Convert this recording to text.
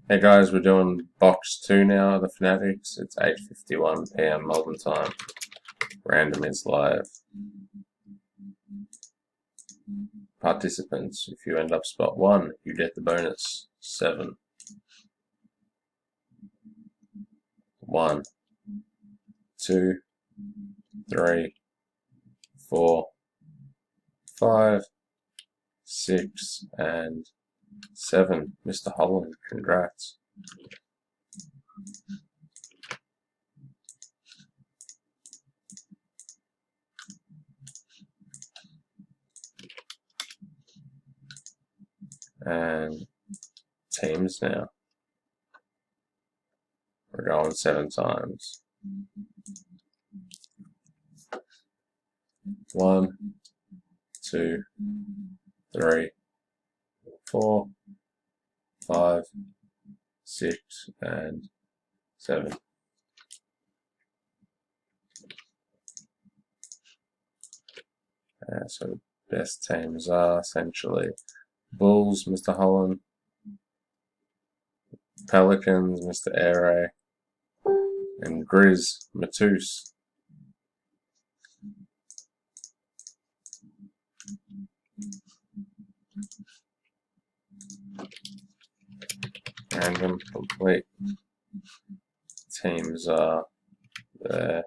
Hey guys, we're doing box 2 now, the Fanatics. It's 8:51 p.m. Melbourne time. Random is live. Participants, if you end up spot 1, you get the bonus 7. 1, 2, 3, 4, 5, 6, and 7. Mr. Holland, congrats. And teams now. We're going 7 times. 1, 2, 3, 4, 5, 6, and 7. So best teams are essentially Bulls, Mr. Holland, Pelicans, Mr. Aire, and Grizz, Matus. Random complete teams are there.